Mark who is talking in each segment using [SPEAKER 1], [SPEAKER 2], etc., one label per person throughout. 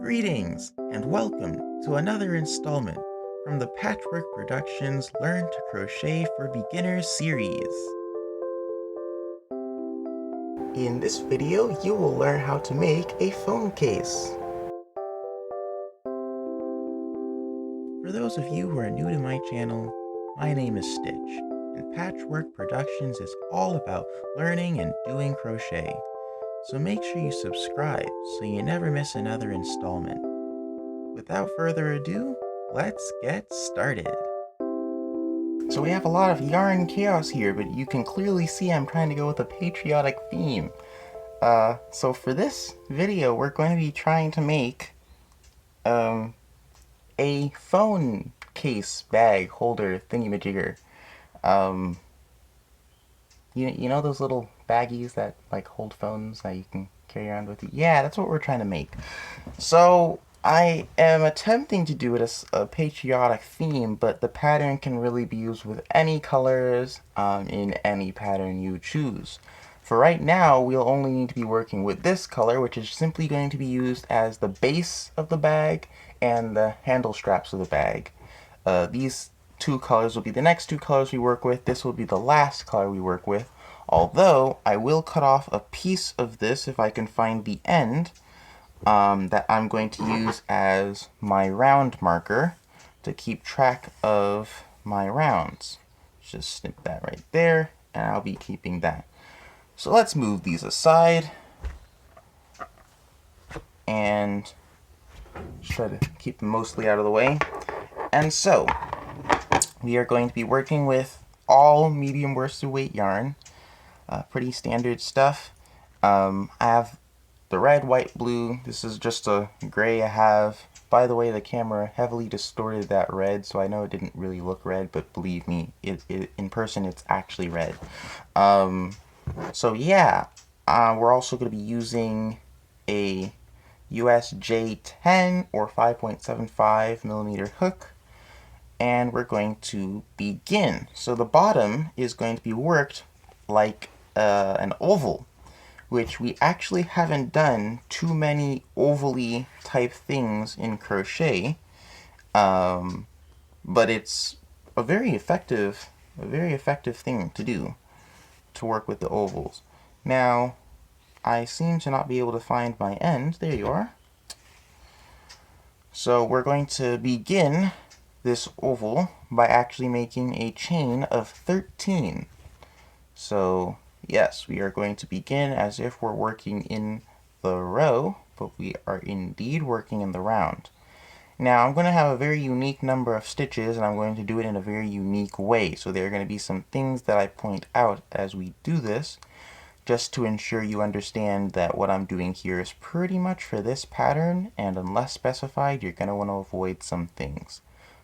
[SPEAKER 1] Greetings and welcome to another installment from the Patchwork Productionz Learn to Crochet for Beginners series. In this video, you will learn how to make a phone case. For those of you who are new to my channel, my name is Stitch, and Patchwork Productionz is all about learning and doing crochet. So make sure you subscribe so you never miss another installment. Without further ado, let's get started. So we have a lot of yarn chaos here, but you can clearly see I'm trying to go with a patriotic theme. So for this video, we're going to be trying to make a phone case bag holder thingy-majigger. You know those little baggies that like hold phones that you can carry around with you? Yeah, that's what we're trying to make. So I am attempting to do it as a patriotic theme, but the pattern can really be used with any colors in any pattern you choose. For right now, we'll only need to be working with this color, which is simply going to be used as the base of the bag and the handle straps of the bag. These two colors will be the next two colors we work with. This will be the last color we work with. Although, I will cut off a piece of this if I can find the end that I'm going to use as my round marker to keep track of my rounds. Just snip that right there, and I'll be keeping that. So let's move these aside and try to keep them mostly out of the way. And so, we are going to be working with all medium worsted weight yarn. Pretty standard stuff. I have the red, white, blue. This is just a gray I have. By the way, the camera heavily distorted that red, so I know it didn't really look red, but believe me, in person it's actually red. So yeah, we're also going to be using a USJ10 or 5.75 millimeter hook, and we're going to begin. So the bottom is going to be worked like an oval, which we actually haven't done too many ovally type things in crochet, but it's a very effective thing to do, to work with the ovals. Now, I seem to not be able to find my end. There you are. So we're going to begin this oval by actually making a chain of 13. So yes, we are going to begin as if we're working in the row, but we are indeed working in the round. Now I'm going to have a very unique number of stitches, and I'm going to do it in a very unique way. So there are going to be some things that I point out as we do this, just to ensure you understand that what I'm doing here is pretty much for this pattern, and unless specified, you're going to want to avoid some things.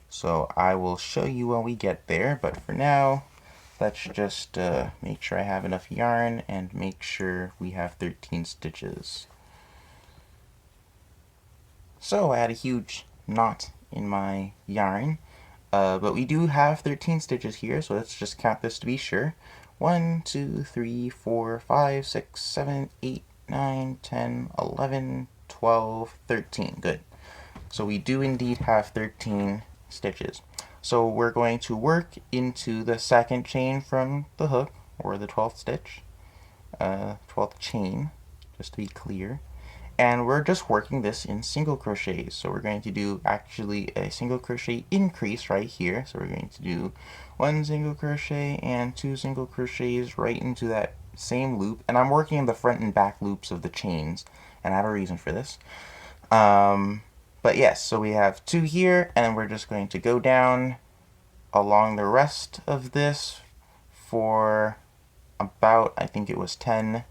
[SPEAKER 1] So I will show you when we get there, but for now, let's just make sure I have enough yarn and make sure we have 13 stitches. So I had a huge knot in my yarn, but we do have 13 stitches here, so let's just count this to be sure. 1, 2, 3, 4, 5, 6, 7, 8, 9, 10, 11, 12, 13. Good. So we do indeed have 13 stitches. So we're going to work into the second chain from the hook, or the 12th stitch, 12th chain, just to be clear. And we're just working this in single crochets. So we're going to do actually a single crochet increase right here. So we're going to do 1 single crochet and 2 single crochets right into that same loop. And I'm working in the front and back loops of the chains, and I have a reason for this. But yes, so we have 2 here, and we're just going to go down along the rest of this for about, I think it was 10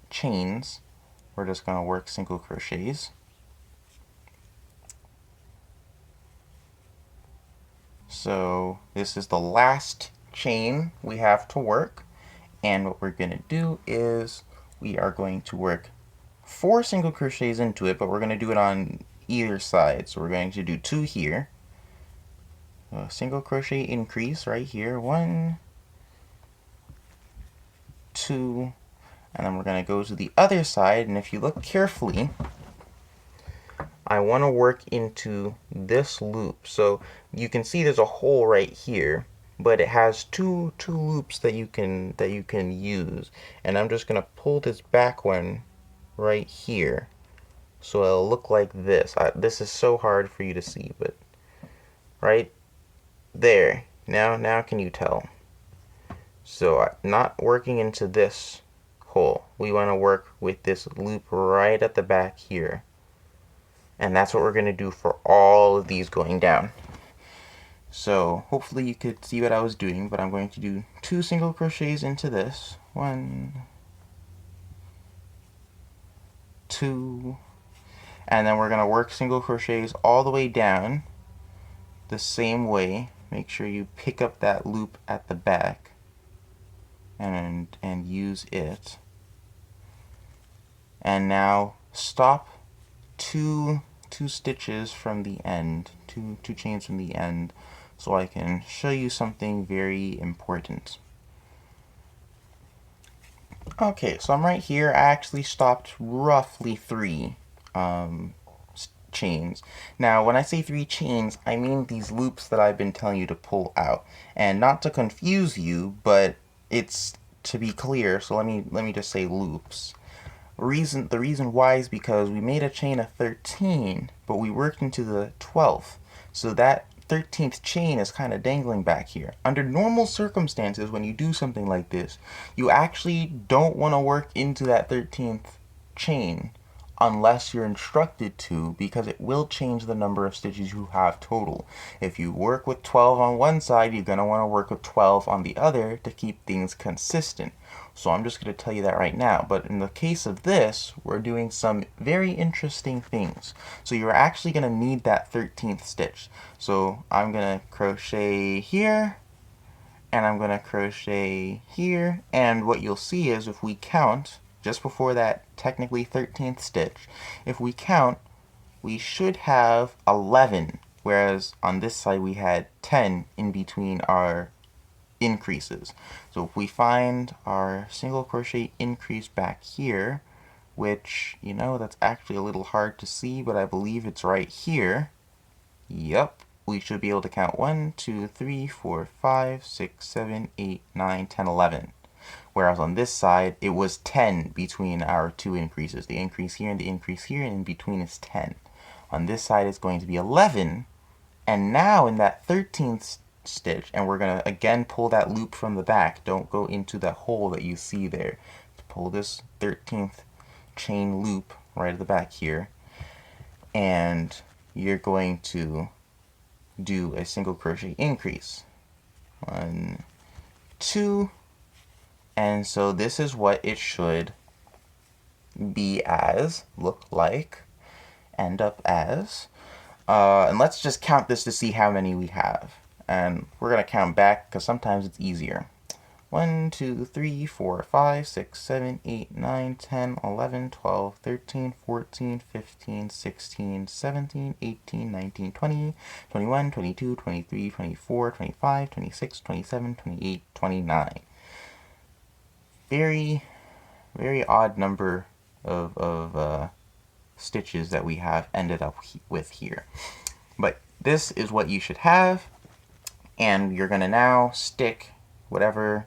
[SPEAKER 1] chains. We're just going to work single crochets. So this is the last chain we have to work, and what we're going to do is we are going to work 4 single crochets into it, but we're going to do it on either side. So we're going to do 2 here, a single crochet increase right here, 1, 2, and then we're going to go to the other side, and if you look carefully, I want to work into this loop. So you can see there's a hole right here, but it has two loops that you can use. And I'm just gonna pull this back one right here, so it'll look like this. This is so hard for you to see, but right there. Now can you tell? So not working into this hole. We want to work with this loop right at the back here. And that's what we're going to do for all of these going down. So hopefully you could see what I was doing, but I'm going to do 2 single crochets into this. 1, 2, and then we're going to work single crochets all the way down the same way. Make sure you pick up that loop at the back and use it. And now stop two stitches from the end, two chains from the end, so I can show you something very important. Okay, so I'm right here. I actually stopped roughly 3 chains. Now, when I say 3 chains, I mean these loops that I've been telling you to pull out. And not to confuse you, but it's to be clear, so let me just say loops. The reason why is because we made a chain of 13, but we worked into the 12th. So that 13th chain is kind of dangling back here. Under normal circumstances, when you do something like this, you actually don't want to work into that 13th chain unless you're instructed to, because it will change the number of stitches you have total. If you work with 12 on one side, you're going to want to work with 12 on the other to keep things consistent. So I'm just going to tell you that right now. But in the case of this, we're doing some very interesting things. So you're actually going to need that 13th stitch. So I'm going to crochet here, and I'm going to crochet here. And what you'll see is if we count, just before that technically 13th stitch, if we count, we should have 11, whereas on this side we had 10 in between our increases. So if we find our single crochet increase back here, which, you know, that's actually a little hard to see, but I believe it's right here. Yep, we should be able to count 1, 2, 3, 4, 5, 6, 7, 8, 9, 10, 11. Whereas on this side, it was 10 between our 2 increases. The increase here and the increase here, and in between is 10. On this side, it's going to be 11. And now in that 13th stitch, and we're going to again pull that loop from the back. Don't go into that hole that you see there. Pull this 13th chain loop right at the back here. And you're going to do a single crochet increase. 1, 2, and so this is what it should be as, look like, end up as. And let's just count this to see how many we have. And we're going to count back because sometimes it's easier. 1, 2, 3, 4, 5, 6, 7, 8, 9, 10, 11, 12, 13, 14, 15, 16, 17, 18, 19, 20, 21, 22, 23, 24, 25, 26, 27, 28, 29. Very, very odd number of stitches that we have ended up with here. But this is what you should have, and you're going to now stick whatever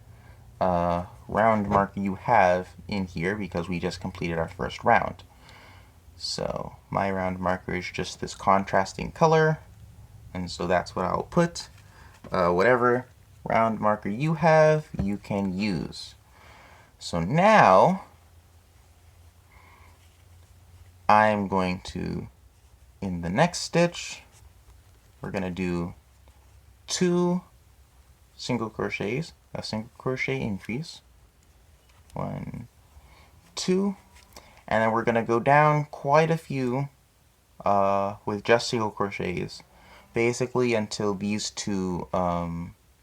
[SPEAKER 1] round mark you have in here because we just completed our first round. So my round marker is just this contrasting color, and so that's what I'll put. Whatever round marker you have, you can use. So now I'm going to, in the next stitch, we're going to do 2 single crochets, a single crochet increase, 1, 2, and then we're going to go down quite a few with just single crochets, basically until these 2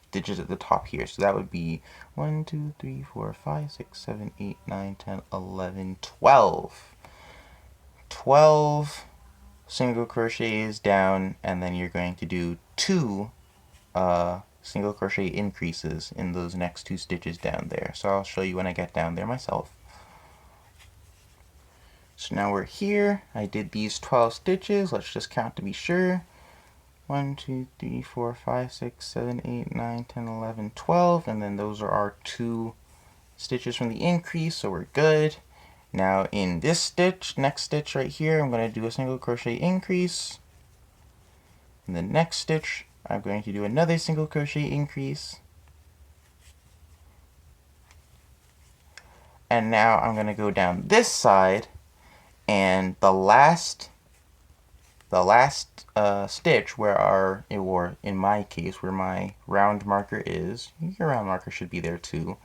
[SPEAKER 1] stitches at the top here. So that would be 1, 2, 3, 4, 5, 6, 7, 8, 9, 10, 11, 12. 12 single crochets down, and then you're going to do 2 single crochet increases in those next 2 stitches down there. So I'll show you when I get down there myself. So now we're here. I did these 12 stitches. Let's just count to be sure. 1, 2, 3, 4, 5, 6, 7, 8, 9, 10, 11, 12. And then those are our 2 stitches from the increase, so we're good. Now in this stitch, next stitch right here, I'm going to do a single crochet increase. In the next stitch, I'm going to do another single crochet increase. And now I'm going to go down this side, and the last stitch where or in my case, where my round marker is, your round marker should be there too,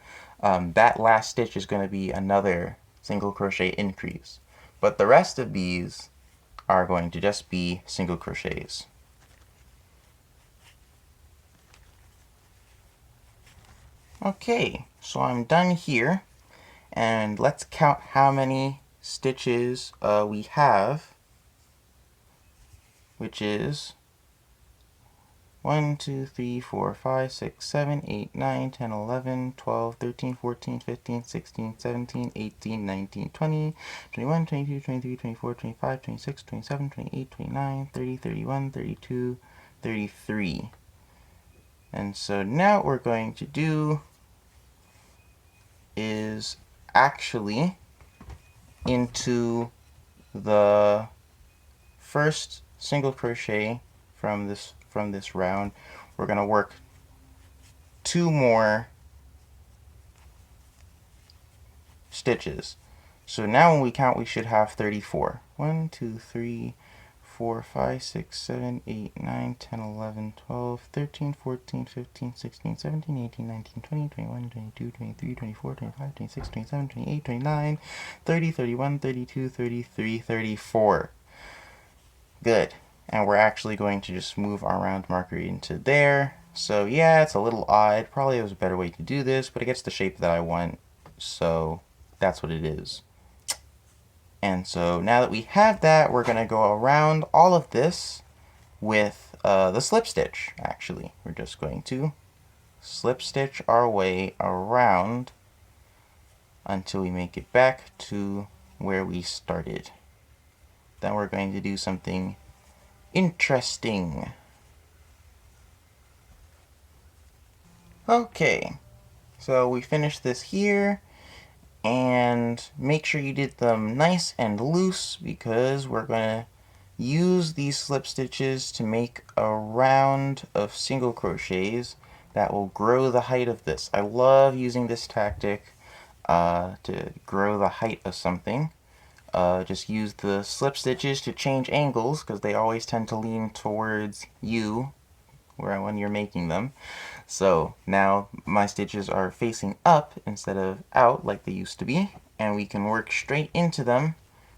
[SPEAKER 1] that last stitch is going to be another single crochet increase. But the rest of these are going to just be single crochets. Okay, so I'm done here, and let's count how many stitches we have, which is 1, 2, 3, 4, 5, 6, 7, 8, 9, 10, 11, 12, 13, 14, 15, 16, 17, 18, 19, 20, 21, 22, 23, 24, 25, 26, 27, 28, 29, 30, 31, 32, 33. And so now what we're going to do is actually into the first single crochet from this round, we're going to work 2 more stitches. So now when we count, we should have 34. 1, 2, 3, 4, 5, 6, 7, 8, 9, 10, 11, 12, 13, 14, 15, 16, 17, 18, 19, 20, 21, 22, 23, 24, 25, 26, 27, 28, 29, 30, 31, 32, 33, 34. Good. And we're actually going to just move our round marker into there. So yeah, it's a little odd. Probably was a better way to do this, but it gets the shape that I want. So that's what it is. And so now that we have that, we're going to go around all of this with the slip stitch, actually. We're just going to slip stitch our way around until we make it back to where we started. Then we're going to do something interesting. Okay, so we finished this here, and make sure you did them nice and loose because we're going to use these slip stitches to make a round of single crochets that will grow the height of this. I love using this tactic to grow the height of something. Just use the slip stitches to change angles because they always tend to lean towards you when you're making them. So now my stitches are facing up instead of out like they used to be, and we can work straight into them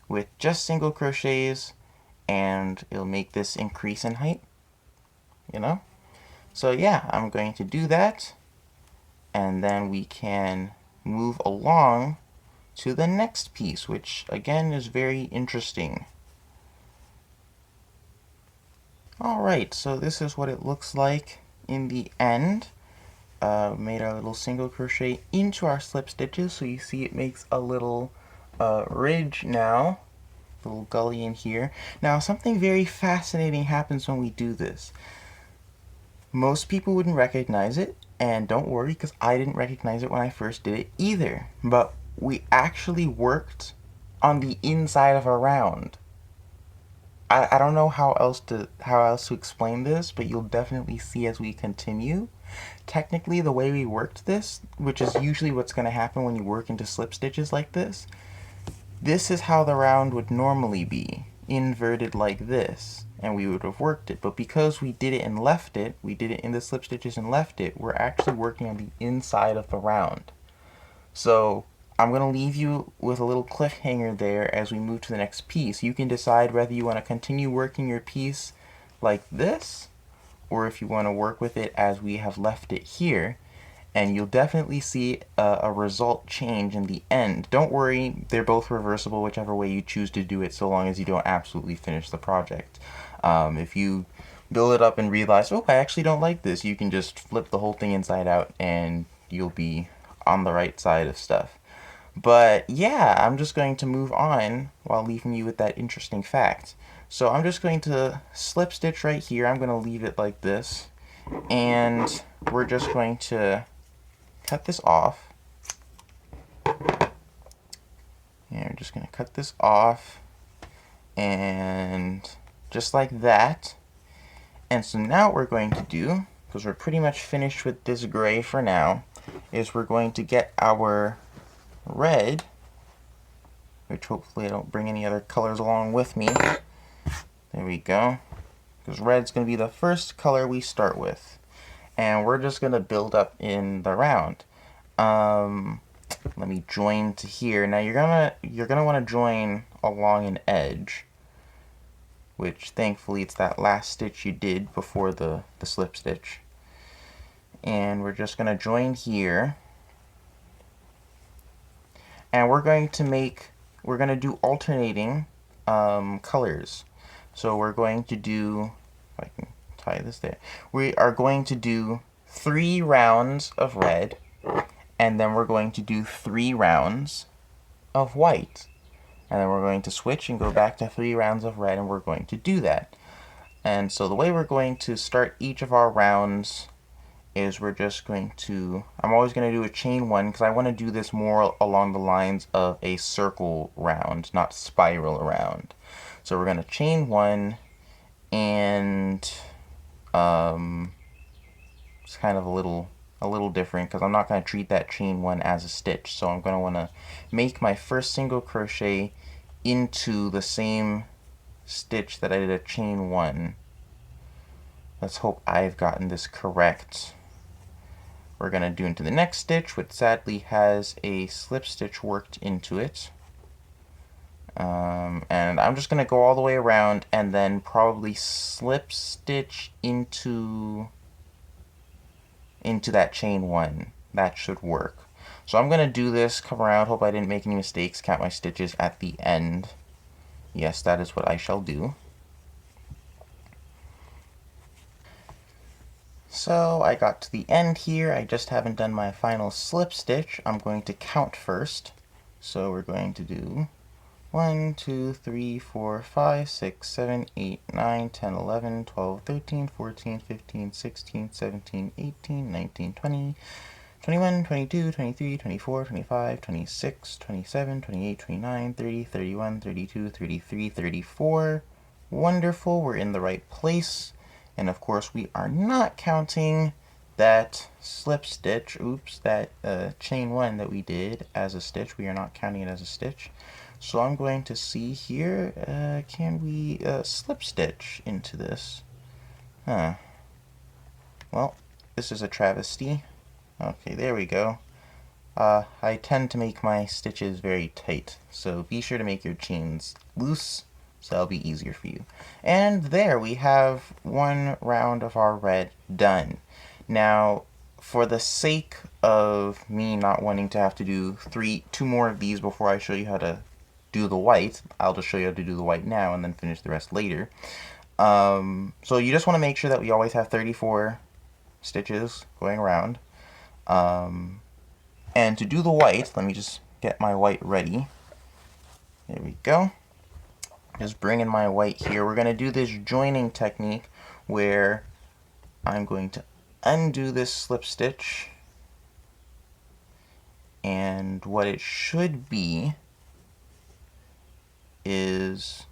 [SPEAKER 1] with just single crochets, and it'll make this increase in height, you know? So yeah, I'm going to do that, and then we can move along to the next piece, which again is very interesting. Alright, so this is what it looks like in the end. Made our little single crochet into our slip stitches, so you see it makes a little ridge now, little gully in here. Now something very fascinating happens when we do this. Most people wouldn't recognize it, and don't worry because I didn't recognize it when I first did it either, but we actually worked on the inside of a round. I don't know how else to explain this, but you'll definitely see as we continue. Technically, the way we worked this, which is usually what's going to happen when you work into slip stitches like this is how the round would normally be, inverted like this, and we would have worked it. But because we did it and left it, we did it in the slip stitches and left it, we're actually working on the inside of the round. So I'm going to leave you with a little cliffhanger there as we move to the next piece. You can decide whether you want to continue working your piece like this, or if you want to work with it as we have left it here, and you'll definitely see a result change in the end. Don't worry, they're both reversible whichever way you choose to do it, so long as you don't absolutely finish the project. If you build it up and realize, oh, I actually don't like this, you can just flip the whole thing inside out and you'll be on the right side of stuff. But yeah, I'm just going to move on while leaving you with that interesting fact. So I'm just going to slip stitch right here. I'm going to leave it like this. And we're just going to cut this off. And we're just going to cut this off. And just like that. And so now what we're going to do, because we're pretty much finished with this gray for now, is we're going to get our red, which hopefully I don't bring any other colors along with me. There we go. Because red's going to be the first color we start with. And we're just going to build up in the round. Let me join to here. Now you're gonna want to join along an edge, which thankfully it's that last stitch you did before the slip stitch. And we're just gonna join here. And we're going to do alternating colors. So we're going to do, if I can tie this there, we are going to do 3 rounds of red, and then we're going to do 3 rounds of white. And then we're going to switch and go back to 3 rounds of red, and we're going to do that. And so the way we're going to start each of our rounds is we're just going to, I'm always going to do a chain 1 because I want to do this more along the lines of a circle round, not spiral round. So we're going to chain 1, and it's kind of a little different because I'm not going to treat that chain 1 as a stitch. So I'm going to want to make my first single crochet into the same stitch that I did a chain 1. Let's hope I've gotten this correct. We're going to do into the next stitch, which sadly has a slip stitch worked into it. And I'm just going to go all the way around and then probably slip stitch into that chain 1. That should work. So I'm going to do this, come around, hope I didn't make any mistakes, count my stitches at the end. Yes, that is what I shall do. So I got to the end here. I just haven't done my final slip stitch. I'm going to count first. So we're going to do 1, 2, 3, 4, 5, 6, 7, 8, 9, 10, 11, 12, 13, 14, 15, 16, 17, 18, 19, 20, 21, 22, 23, 24, 25, 26, 27, 28, 29, 30, 31, 32, 33, 34. Wonderful, we're in the right place. And of course we are not counting that slip stitch, that chain 1 that we did as a stitch. We are not counting it as a stitch. So I'm going to see here, can we slip stitch into this? Well, this is a travesty. Okay, there we go. I tend to make my stitches very tight, so be sure to make your chains loose, so that'll be easier for you. And there we have 1 round of our red done. Now, for the sake of me not wanting to have to do 2 more of these before I show you how to do the white, I'll just show you how to do the white now and then finish the rest later. So you just want to make sure that we always have 34 stitches going around. And to do the white, let me just get my white ready. There we go. Just bring in my white here. We're going to do this joining technique where I'm going to undo this slip stitch. And what it should be is,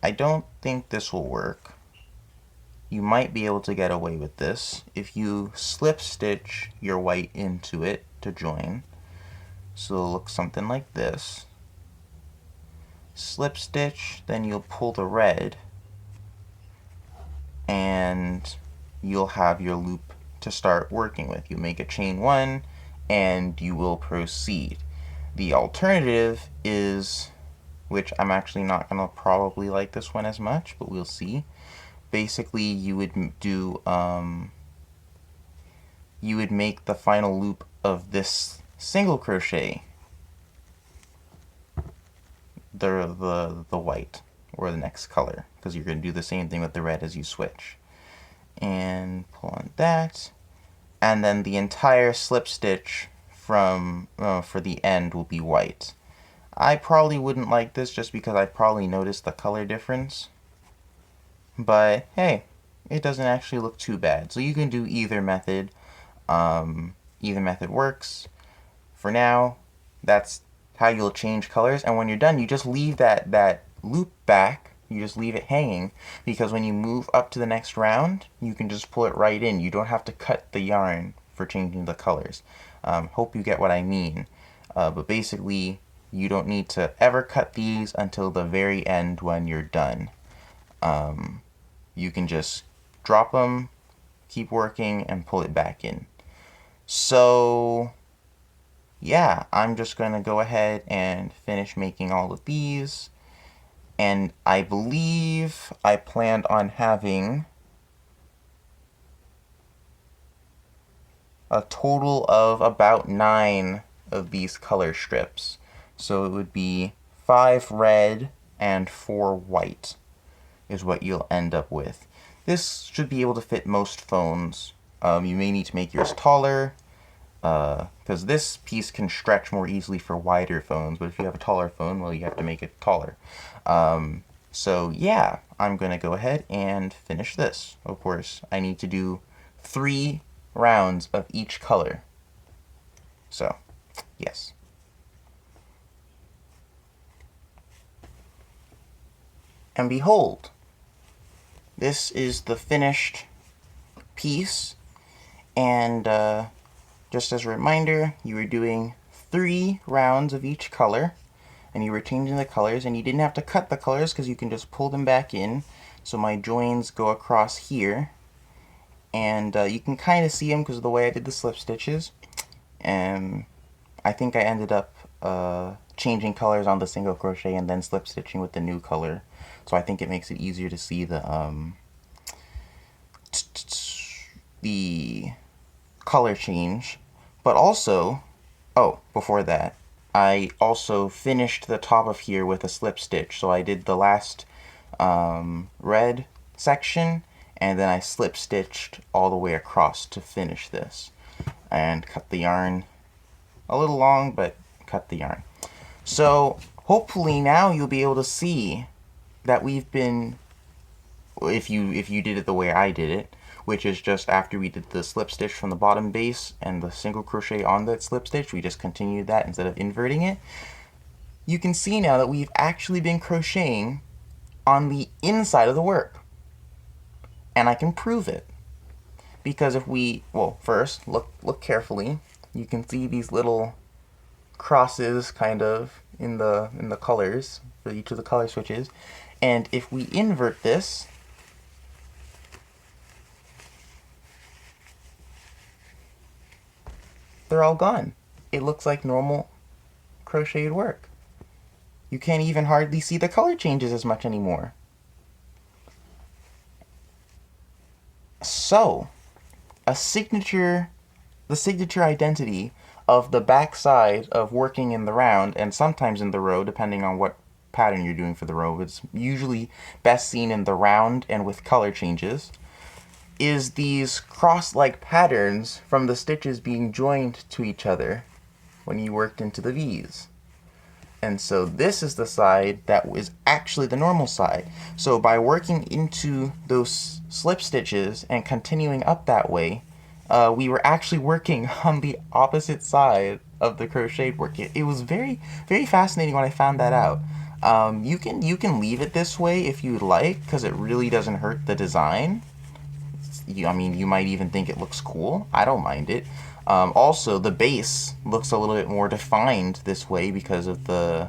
[SPEAKER 1] I don't think this will work. You might be able to get away with this if you slip stitch your white into it to join. So it'll look something like this. Slip stitch, then you'll pull the red, and you'll have your loop to start working with. You make a chain 1, and you will proceed. The alternative is, which I'm actually not going to probably like this one as much, but we'll see. Basically, you would do, you would make the final loop of this single crochet the white, or the next color, because you're going to do the same thing with the red as you switch. And pull on that, and then the entire slip stitch from for the end will be white. I probably wouldn't like this just because I'd probably notice the color difference. But hey, it doesn't actually look too bad. So you can do either method. Either method works. For now, that's how you'll change colors. And when you're done, you just leave that loop back. You just leave it hanging, because when you move up to the next round, you can just pull it right in. You don't have to cut the yarn for changing the colors. Hope you get what I mean. But basically, you don't need to ever cut these until the very end when you're done. You can just drop them, keep working, and pull it back in. So yeah, I'm just going to go ahead and finish making all of these. And I believe I planned on having a total of about 9 of these color strips. So it would be 5 red and 4 white is what you'll end up with. This should be able to fit most phones. You may need to make yours taller, because this piece can stretch more easily for wider phones, but if you have a taller phone, well, you have to make it taller. So yeah, I'm going to go ahead and finish this. Of course, I need to do 3 rounds of each color. So, yes. And behold, this is the finished piece. And just as a reminder, you were doing 3 rounds of each color, and you were changing the colors, and you didn't have to cut the colors because you can just pull them back in. So my joins go across here, and you can kind of see them because of the way I did the slip stitches. And I think I ended up changing colors on the single crochet and then slip stitching with the new color. So I think it makes it easier to see the color change. But also, oh, before that, I also finished the top of here with a slip stitch. So I did the last red section, and then I slip stitched all the way across to finish this. And cut the yarn a little long, but cut the yarn. So hopefully now you'll be able to see that we've been, if you did it the way I did it, which is just after we did the slip stitch from the bottom base and the single crochet on that slip stitch, we just continued that instead of inverting it. You can see now that we've actually been crocheting on the inside of the work. And I can prove it. Because if we, well, first, look carefully. You can see these little crosses kind of in the colors for each of the color switches. And if we invert this, they're all gone. It looks like normal crocheted work. You can't even hardly see the color changes as much anymore. So, the signature identity of the back side of working in the round, and sometimes in the row, depending on what pattern you're doing for the row. It's usually best seen in the round and with color changes, is these cross-like patterns from the stitches being joined to each other when you worked into the V's. And so this is the side that is actually the normal side. So by working into those slip stitches and continuing up that way, we were actually working on the opposite side of the crocheted work. It was very, very fascinating when I found that out. You can leave it this way if you'd like, because it really doesn't hurt the design. I mean, you might even think it looks cool. I don't mind it. Also, the base looks a little bit more defined this way because of the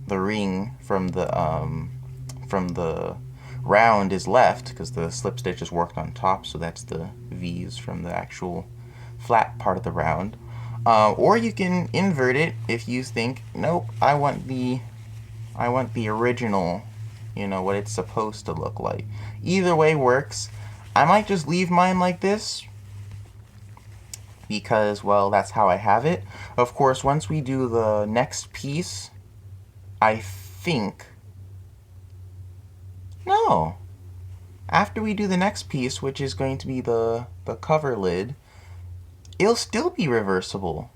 [SPEAKER 1] ring from the round is left, because the slip stitch is worked on top, so that's the V's from the actual flat part of the round. Or you can invert it if you think, nope, I want the original, what it's supposed to look like. Either way works. I might just leave mine like this because, well, that's how I have it. Of course, once we do the next piece, I think... No. After we do the next piece, which is going to be the cover lid, it'll still be reversible.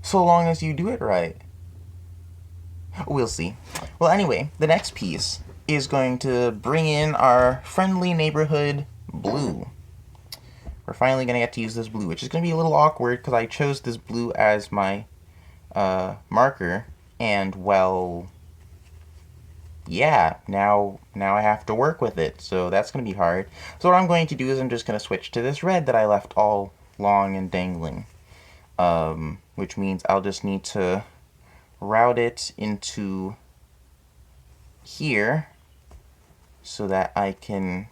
[SPEAKER 1] so long as you do it right. We'll see. Well, anyway, the next piece is going to bring in our friendly neighborhood blue. We're finally going to get to use this blue, which is going to be a little awkward because I chose this blue as my marker, and well, yeah, now I have to work with it, so that's going to be hard. So what I'm going to do is I'm just going to switch to this red that I left all long and dangling, which means I'll just need to route it into here so that I can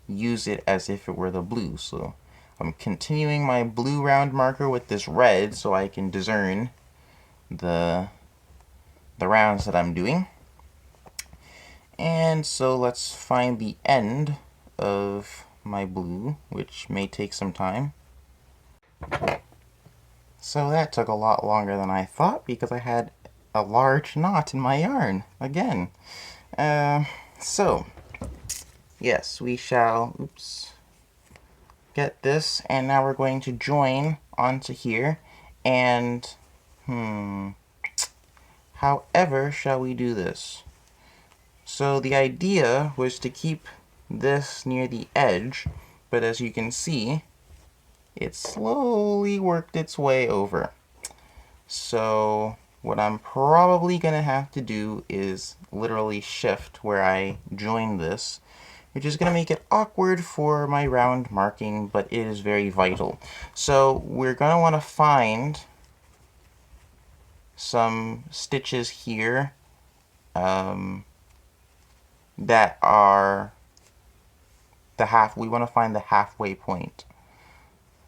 [SPEAKER 1] use it as if it were the blue. So I'm continuing my blue round marker with this red so I can discern the rounds that I'm doing. And so let's find the end of my blue, which may take some time. So that took a lot longer than I thought because I had a large knot in my yarn again. So yes, we shall, get this, and now we're going to join onto here, and however shall we do this? So the idea was to keep this near the edge, but as you can see, it slowly worked its way over. So what I'm probably going to have to do is literally shift where I join this, which is going to make it awkward for my round marking, but it is very vital. So we're going to want to find some stitches here that are we want to find the halfway point.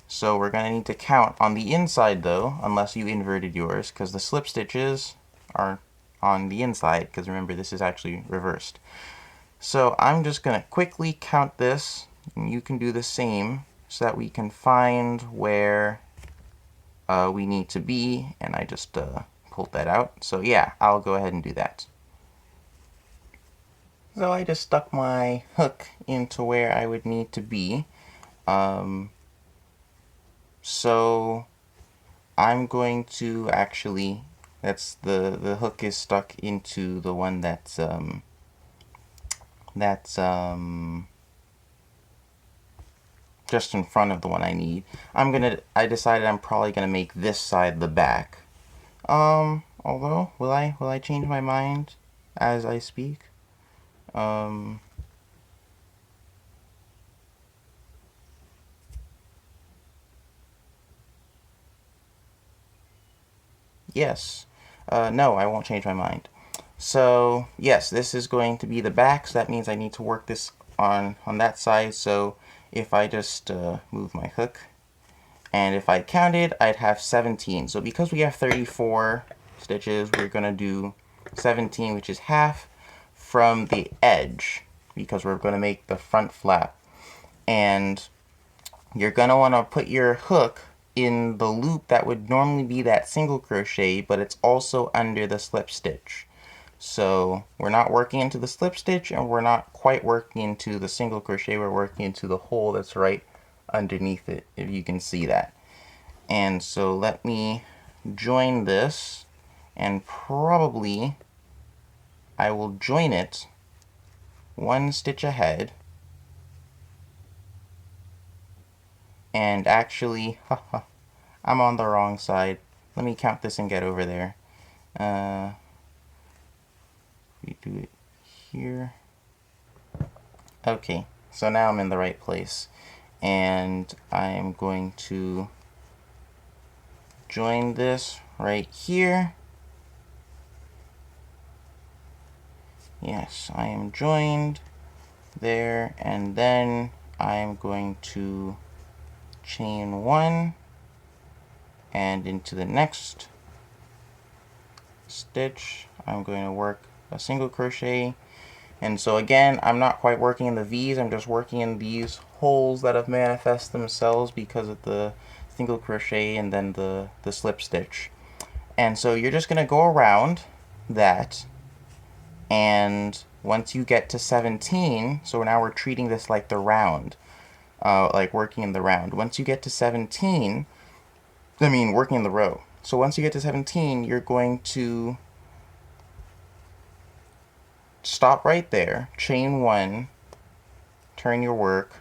[SPEAKER 1] So we're going to need to count on the inside though, unless you inverted yours, because the slip stitches are on the inside, because remember this is actually reversed. So I'm just going to quickly count this, and you can do the same, so that we can find where we need to be, and I just pulled that out. So yeah, I'll go ahead and do that. So I just stuck my hook into where I would need to be. So I'm going to actually, the hook is stuck into the one that's just in front of the one I need. I decided I'm probably gonna make this side the back. Although, will I change my mind as I speak? Yes. No, I won't change my mind. So, yes, this is going to be the back, so that means I need to work this on that side. So, if I just move my hook, and if I counted, I'd have 17. So because we have 34 stitches, we're going to do 17, which is half from the edge, because we're going to make the front flap. And you're going to want to put your hook in the loop that would normally be that single crochet, but it's also under the slip stitch. So we're not working into the slip stitch, and we're not quite working into the single crochet, we're working into the hole that's right underneath it, if you can see that. And so let me join this, and probably I will join it one stitch ahead, and actually, I'm on the wrong side. Let me count this and get over there. We do it here. Okay, so now I'm in the right place, and I am going to join this right here. Yes, I am joined there, and then I am going to chain one and into the next stitch I'm going to work a single crochet. And so again, I'm not quite working in the V's, I'm just working in these holes that have manifest themselves because of the single crochet and then the slip stitch. And so you're just going to go around that, and once you get to 17, so now we're treating this like the round, like working in the round. Once you get to 17, working in the row. So once you get to 17, you're going to stop right there, chain 1, turn your work,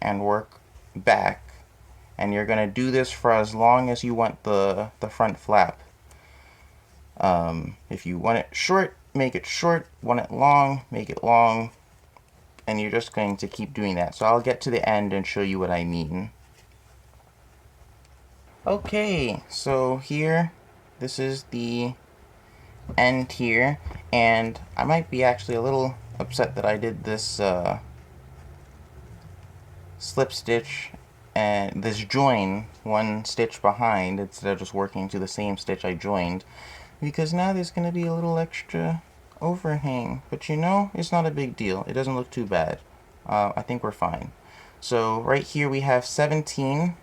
[SPEAKER 1] and work back. And you're going to do this for as long as you want the front flap. If you want it short, make it short. Want it long, make it long. And you're just going to keep doing that. So I'll get to the end and show you what I mean. Okay, so here, this is the end here. And I might be actually a little upset that I did this slip stitch and this join one stitch behind instead of just working to the same stitch I joined, because now there's going to be a little extra overhang. But you know, it's not a big deal. It doesn't look too bad. I think we're fine. So right here we have 17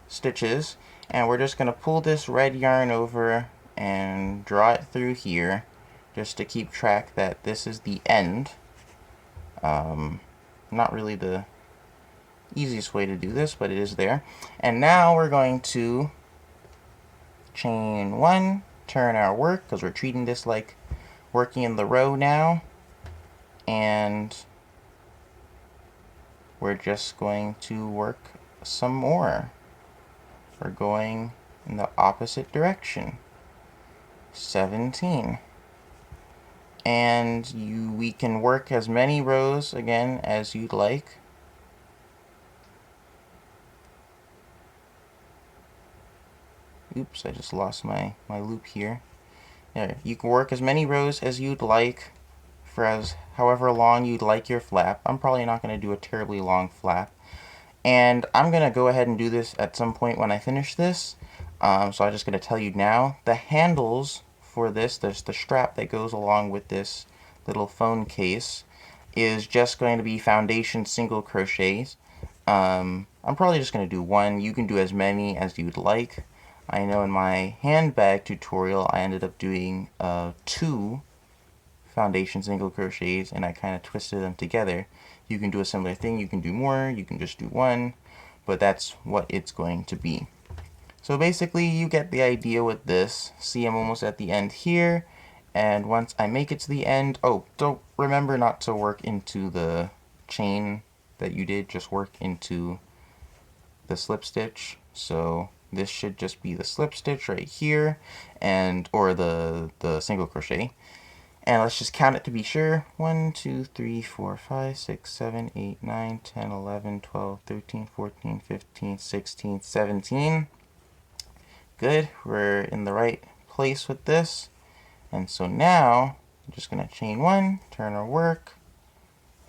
[SPEAKER 1] stitches, and we're just going to pull this red yarn over and draw it through here just to keep track that this is the end. Not really the easiest way to do this, but it is there. And now we're going to chain 1, turn our work, because we're treating this like working in the row now, and we're just going to work some more. We're going in the opposite direction. 17. And we can work as many rows again as you'd like. Oops, I just lost my loop here. There, you can work as many rows as you'd like for however long you'd like your flap. I'm probably not going to do a terribly long flap. And I'm going to go ahead and do this at some point when I finish this. So I'm just going to tell you now, the handles for this, there's the strap that goes along with this little phone case, is just going to be foundation single crochets. I'm probably just going to do one. You can do as many as you'd like. I know in my handbag tutorial I ended up doing 2 foundation single crochets, and I kind of twisted them together. You can do a similar thing. You can do more. You can just do 1, but that's what it's going to be. So basically you get the idea with this. See, I'm almost at the end here, and once I make it to the end, oh, don't remember not to work into the chain that you did, just work into the slip stitch. So this should just be the slip stitch right here, and or the single crochet. And let's just count it to be sure. 1, 2, 3, 4, 5, 6, 7, 8, 9, 10, 11, 12, 13, 14, 15, 16, 17. Good, we're in the right place with this. And so now, I'm just going to chain 1, turn our work,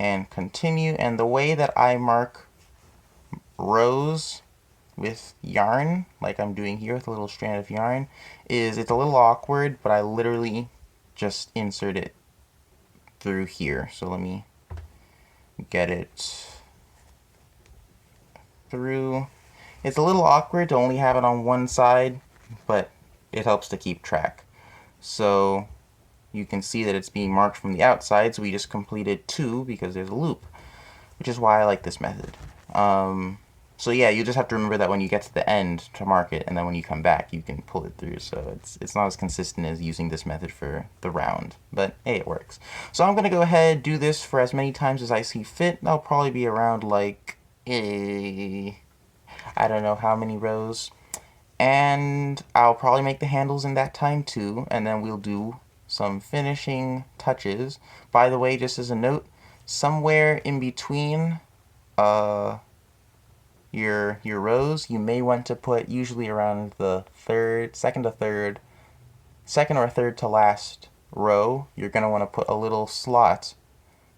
[SPEAKER 1] and continue. And the way that I mark rows with yarn, like I'm doing here with a little strand of yarn, is it's a little awkward, but I literally just insert it through here. So let me get it through. It's a little awkward to only have it on one side, but it helps to keep track. So you can see that it's being marked from the outside, so we just completed 2 because there's a loop, which is why I like this method. So yeah, you just have to remember that when you get to the end to mark it, and then when you come back, you can pull it through. So it's not as consistent as using this method for the round, but hey, it works. So I'm going to go ahead, do this for as many times as I see fit. That'll probably be around like, I don't know how many rows. And I'll probably make the handles in that time too, and then we'll do some finishing touches. By the way, just as a note, somewhere in between your rows, you may want to put, usually around the second or third to last row, you're going to want to put a little slot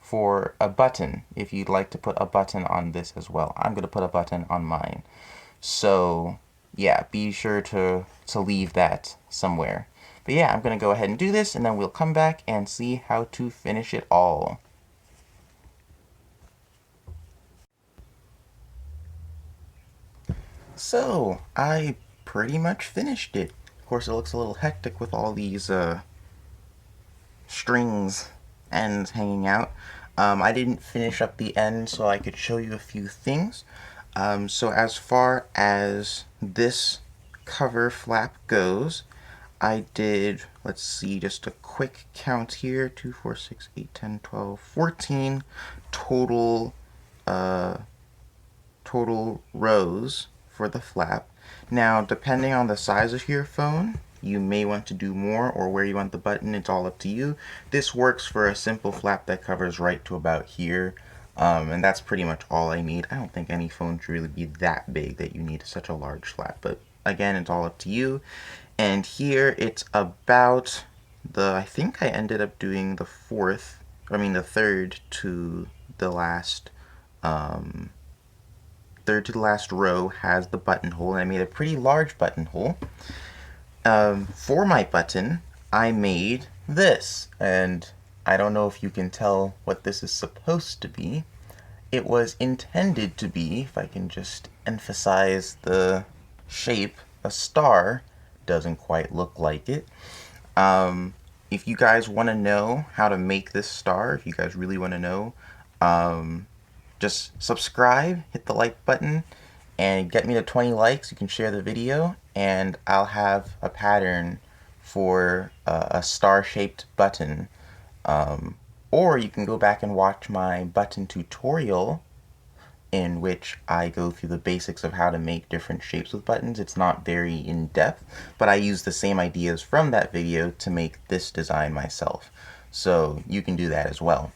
[SPEAKER 1] for a button if you'd like to put a button on this as well. I'm going to put a button on mine. So yeah, be sure to leave that somewhere. But yeah, I'm going to go ahead and do this, and then we'll come back and see how to finish it all. So, I pretty much finished it. Of course, it looks a little hectic with all these strings ends hanging out. I didn't finish up the end so I could show you a few things. So as far as this cover flap goes, I did, let's see, just a quick count here, 2, 4, 6, 8, 10, 12, 14 total total rows for the flap. Now, depending on the size of your phone, you may want to do more, or where you want the button, it's all up to you. This works for a simple flap that covers right to about here, and that's pretty much all I need. I don't think any phone should really be that big that you need such a large flap, but again, it's all up to you. And here it's about I think I ended up doing the third to the last, row has the buttonhole, and I made a pretty large buttonhole. For my button, I made this, and I don't know if you can tell what this is supposed to be. It was intended to be, if I can just emphasize the shape, a star. Doesn't quite look like it. If you guys want to know how to make this star, if you guys really want to know, just subscribe, hit the like button, and get me to 20 likes. You can share the video, and I'll have a pattern for a star-shaped button. Or you can go back and watch my button tutorial, in which I go through the basics of how to make different shapes with buttons. It's not very in-depth, but I use the same ideas from that video to make this design myself. So you can do that as well.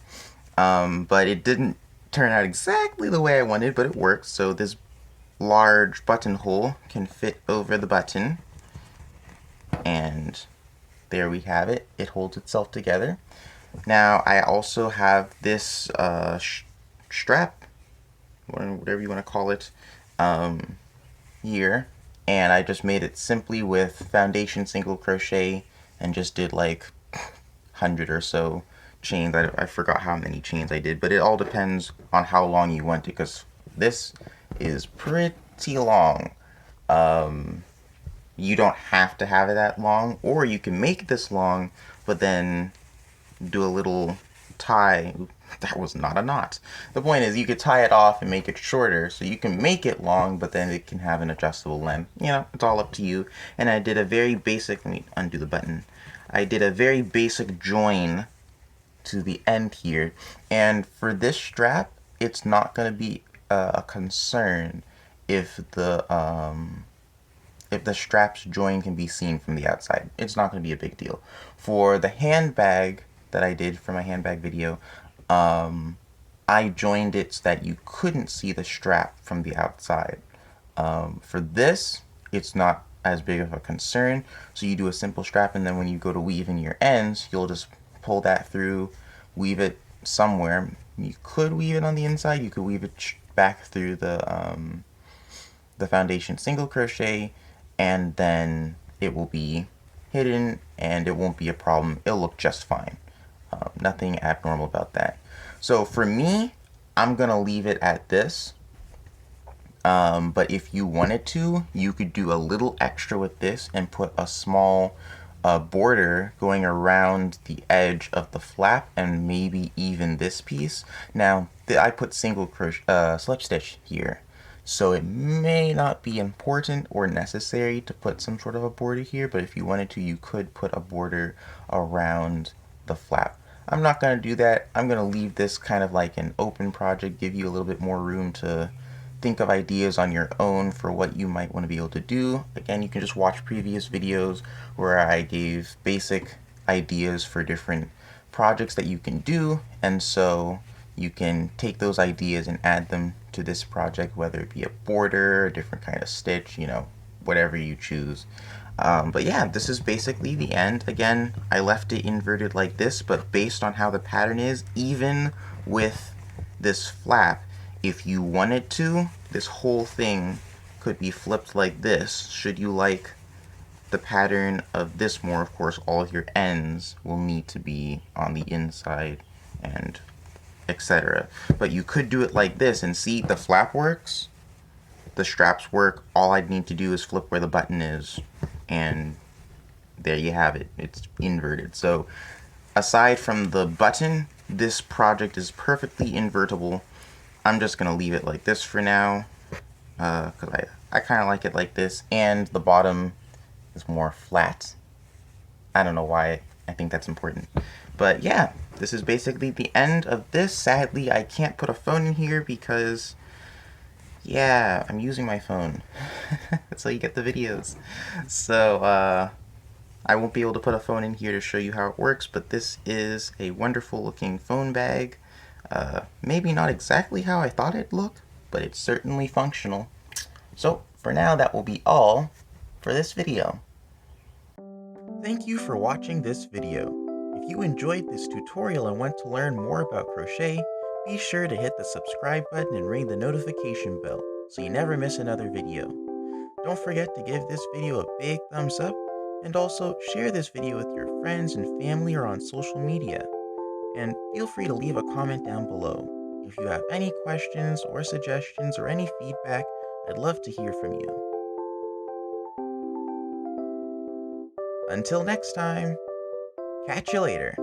[SPEAKER 1] But it didn't turn out exactly the way I wanted, but it works. So this large buttonhole can fit over the button, and there we have it. It holds itself together. Now I also have this strap, whatever you want to call it, here, and I just made it simply with foundation single crochet and just did like 100 or so chains. I forgot how many chains I did, but it all depends on how long you want it, because this is pretty long. You don't have to have it that long, or you can make this long but then do a little tie. That was not a knot. The point is, you could tie it off and make it shorter, so you can make it long, but then it can have an adjustable length. You know, it's all up to you. And I did a very basic, let me undo the button. I did a very basic join to the end here. And for this strap, it's not going to be a concern if the strap's join can be seen from the outside. It's not going to be a big deal. For the handbag that I did for my handbag video, I joined it so that you couldn't see the strap from the outside. For this, it's not as big of a concern, so you do a simple strap, and then when you go to weave in your ends, you'll just pull that through, weave it somewhere. You could weave it on the inside, you could weave it back through the foundation single crochet, and then it will be hidden and it won't be a problem. It'll look just fine. Nothing abnormal about that. So for me, I'm gonna leave it at this. But if you wanted to, you could do a little extra with this and put a small border going around the edge of the flap, and maybe even this piece. Now, I put single crochet slip stitch here, so it may not be important or necessary to put some sort of a border here, but if you wanted to, you could put a border around the flap. I'm not going to do that. I'm going to leave this kind of like an open project, give you a little bit more room to think of ideas on your own for what you might want to be able to do. Again, you can just watch previous videos where I gave basic ideas for different projects that you can do, and so you can take those ideas and add them to this project, whether it be a border, a different kind of stitch, you know, whatever you choose. But yeah, this is basically the end. Again, I left it inverted like this, but based on how the pattern is, even with this flap, if you wanted to, this whole thing could be flipped like this. Should you like the pattern of this more, of course, all of your ends will need to be on the inside and etc. But you could do it like this, and see, the flap works, the straps work. All I'd need to do is flip where the button is, and there you have it. It's inverted. So aside from the button, this project is perfectly invertible. I'm just gonna leave it like this for now, because I kind of like it like this, and the bottom is more flat. I don't know why I think that's important. But yeah, this is basically the end of this. Sadly, I can't put a phone in here because, yeah, I'm using my phone. That's how you get the videos. So, I won't be able to put a phone in here to show you how it works, but this is a wonderful looking phone bag. Maybe not exactly how I thought it'd look, but it's certainly functional. So, for now, that will be all for this video. Thank you for watching this video. If you enjoyed this tutorial and want to learn more about crochet, be sure to hit the subscribe button and ring the notification bell so you never miss another video. Don't forget to give this video a big thumbs up and also share this video with your friends and family or on social media. And feel free to leave a comment down below. If you have any questions or suggestions or any feedback, I'd love to hear from you. Until next time, catch you later.